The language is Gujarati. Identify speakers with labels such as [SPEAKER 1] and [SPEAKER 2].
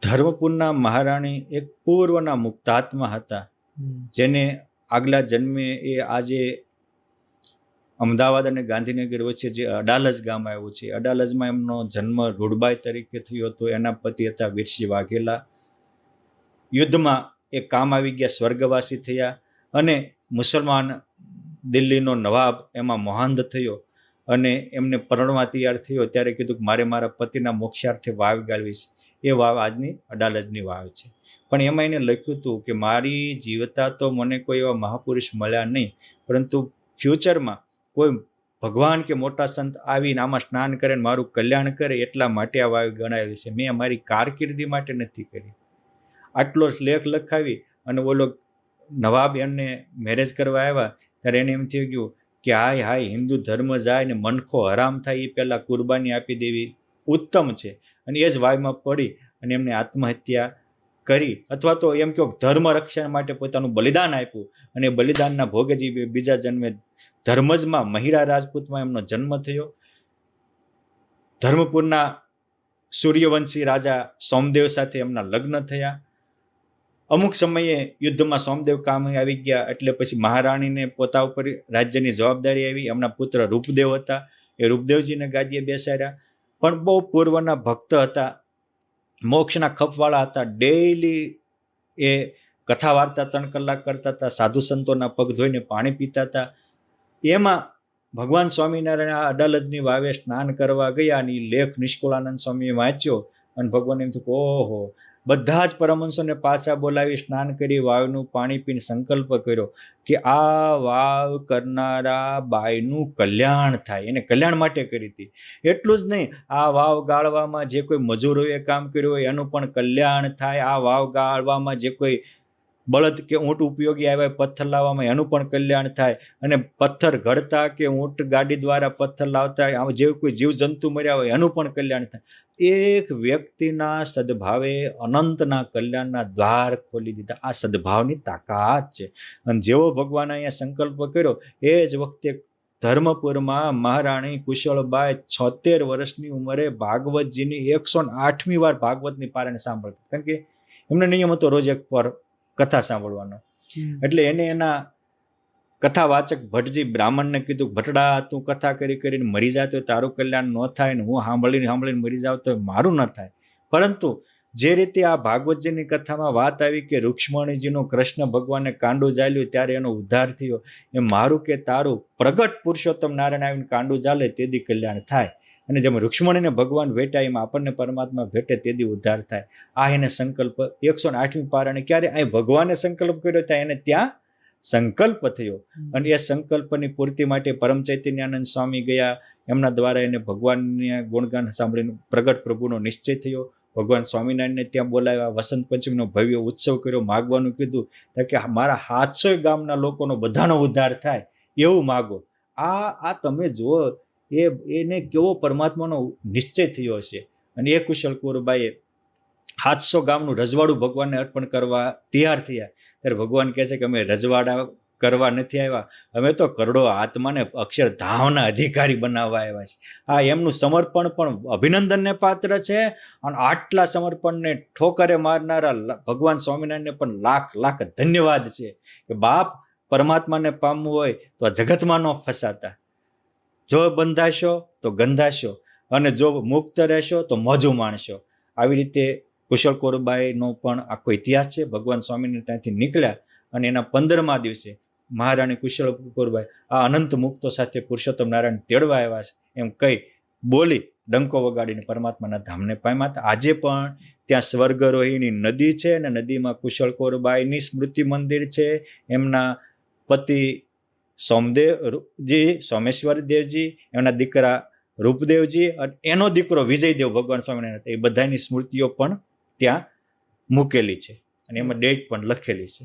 [SPEAKER 1] ધર્મપુરના મહારાણી એક પૂર્વના મુક્તાત્મા હતા, જેને આગલા જન્મે એ આજે અમદાવાદ અને ગાંધીનગર વચ્ચે જે અડાલજ ગામ આવ્યું છે, અડાલજમાં એમનો જન્મ રૂડબાઈ તરીકે થયો હતો. એના પતિ હતા વીરસિંહ વાઘેલા. યુદ્ધમાં એ કામ આવી ગયા, સ્વર્ગવાસી થયા, અને મુસલમાન દિલ્હીનો નવાબ એમાં મોહાંદ થયો અને એમને પરણવા તૈયાર થયો. ત્યારે કીધું કે મારે મારા પતિના મોક્ષાર્થે વાવ ગાળવીશ. એ વાવ આજની અડાલજની વાવ છે. પણ એમાં એને લખ્યું હતું કે મારી જીવતા તો મને કોઈ એવા મહાપુરુષ મળ્યા નહીં, પરંતુ ફ્યુચરમાં કોઈ ભગવાન કે મોટા સંત આવીને આમાં સ્નાન કરે ને મારું કલ્યાણ કરે એટલા માટે આ વાવ ગણાવેલી છે. મેં મારી કારકિર્દી માટે નથી કરી. આટલો લેખ લખાવી અને ઓલો નવાબ એમને મેરેજ કરવા આવ્યા ત્યારે એને એમ થઈ ગયું કે હાય હાય, હિન્દુ ધર્મ જાય ને મનખો હરામ થાય એ પહેલાં કુરબાની આપી દેવી ઉત્તમ છે. અને એ જ વાવમાં પડી અને એમને આત્મહત્યા કરી, અથવા તો એમ કહો ધર્મ રક્ષણ માટે પોતાનું બલિદાન આપ્યું. અને બલિદાનના ભોગે જ બીજા જન્મે ધર્મજમાં મહિરા રાજપૂતમાં એમનો જન્મ થયો. ધર્મપુરના સૂર્યવંશી રાજા સોમદેવ સાથે એમના લગ્ન થયા. અમુક સમયે યુદ્ધમાં સોમદેવ કામ આવી ગયા, એટલે પછી મહારાણીને પોતા ઉપર રાજ્યની જવાબદારી આવી. એમના પુત્ર રૂપદેવ હતા, એ રૂપદેવજીને ગાદીએ બેસાડ્યા. પણ બહુ પૂર્વના ભક્ત હતા, મોક્ષના ખપવાળા હતા. ડેઈલી એ કથા વાર્તા 3 કલાક કરતા હતા, સાધુ સંતોના પગ ધોઈને પાણી પીતા હતા. એમાં ભગવાન સ્વામિનારાયણ આ અડાલજની વાવે સ્નાન કરવા ગયા અને લેખ નિષ્કુળાનંદ સ્વામીએ વાંચ્યો અને ભગવાન એમ થયું ઓહો, બધા જ પરમહંસોને પાછા બોલાવી સ્નાન કરી વાવનું પાણી પીને સંકલ્પ કર્યો કે આ વાવ કરનારા બાઈનું કલ્યાણ થાય. એને કલ્યાણ માટે કરી હતી. એટલું જ નહીં, આ વાવ ગાળવામાં જે કોઈ મજૂરોએ કામ કર્યું હોય એનું પણ કલ્યાણ થાય. આ વાવ ગાળવામાં જે કોઈ બળદ કે ઊંટ ઉપયોગી આવ્યા પથ્થર લાવવામાં એનું પણ કલ્યાણ થાય. અને પથ્થર ઘડતા કે ઊંટ ગાડી દ્વારા પથ્થર લાવતા જે કોઈ જીવજંતુ મર્યા હોય એનું પણ કલ્યાણ થાય. એક વ્યક્તિના સદભાવે અનંતના કલ્યાણના દ્વાર ખોલી દીધા. આ સદભાવની તાકાત છે. અને જેવો ભગવાન અહીંયા સંકલ્પ કર્યો એ જ વખતે ધર્મપુરમાં મહારાણી કુશળબાઈ 76 વર્ષની ઉંમરે ભાગવતજીની 108મી વાર ભાગવતની પારાયણ સાંભળતા. કારણ કે એમને નિયમ હતો રોજ એક પર કથા સાંભળવાનો. એટલે એને એના કથાવાચક ભટ્ટજી બ્રાહ્મણને કીધું, ભટડા તું કથા કરીને મરી જાય તો તારું કલ્યાણ ન થાય, ને હું સાંભળીને મરી જાવ તો મારું ન થાય. પરંતુ જે રીતે આ ભાગવતજીની કથામાં વાત આવી કે રૂક્ષ્મણીજીનું કૃષ્ણ ભગવાને કાંડું ઝાલ્યું ત્યારે એનો ઉદ્ધાર થયો, એ મારું કે તારું પ્રગટ પુરુષોત્તમ નારાયણ આવીને કાંડું ઝાલે તેથી કલ્યાણ થાય. અને જેમ રૂક્ષ્મણીને ભગવાન ભેટ્યા એમાં આપણને પરમાત્મા ભેટે તેથી ઉદ્ધાર થાય. આ એને સંકલ્પ 108મી પારાયણ ક્યારે અહીં ભગવાને સંકલ્પ કર્યો ત્યાં એને ત્યાં સંકલ્પ થયો. અને એ સંકલ્પની પૂર્તિ માટે પરમ ચૈતન્યાનંદ સ્વામી ગયા. એમના દ્વારા એને ભગવાનને ગુણગાન સાંભળીને પ્રગટ પ્રભુનો નિશ્ચય થયો. ભગવાન સ્વામિનારાયણને ત્યાં બોલાવ્યા. વસંત પંચમીનો ભવ્ય ઉત્સવ કર્યો. માગવાનું કીધું કે મારા 700 ગામના લોકોનો બધાનો ઉદ્ધાર થાય એવું માગો. આ તમે જુઓ એને કેવો પરમાત્માનો નિશ્ચય થયો હશે. અને એ કુશળ કુંવરબાઈએ 700 ગામનું રજવાડું ભગવાનને અર્પણ કરવા તૈયાર થયા. ત્યારે ભગવાન કહે છે કે અમે રજવાડા કરવા નથી આવ્યા, અમે તો કરોડો આત્માને અક્ષરધામના અધિકારી બનાવવા આવ્યા છે. આ એમનું સમર્પણ પણ અભિનંદનને પાત્ર છે. અને આટલા સમર્પણને ઠોકરે મારનારા ભગવાન સ્વામિનારાયણને પણ લાખ લાખ ધન્યવાદ છે કે બાપ, પરમાત્માને પામવું હોય તો આ જગતમાં ન ફસાતા. જો બંધાશો તો ગંધાશો, અને જો મુક્ત રહેશો તો મોજું માણશો. આવી રીતે કુશળ કુંવરબાઈનો પણ આખો ઇતિહાસ છે. ભગવાન સ્વામિનારાયણ ત્યાંથી નીકળ્યા અને એના 15મા દિવસે મહારાણી કુશળ કુંવરબાઈ આ અનંત મુક્તો સાથે પુરુષોત્તમ નારાયણ તેડવા આવ્યા છે એમ કહી બોલી ડંકો વગાડીને પરમાત્માના ધામને પામ્યા હતા. આજે પણ ત્યાં સ્વર્ગરોહિણી નદી છે અને નદીમાં કુશળ કુંવરબાઈની સ્મૃતિ મંદિર છે. એમના પતિ સોમદેવજી, સોમેશ્વર દેવજી, એમના દીકરા રૂપદેવજી અને એનો દીકરો વિજયદેવ ભગવાન સ્વામિનારાયણ, એ બધાની સ્મૃતિઓ પણ ત્યાં મૂકેલી છે અને એમાં ડેટ પણ લખેલી છે.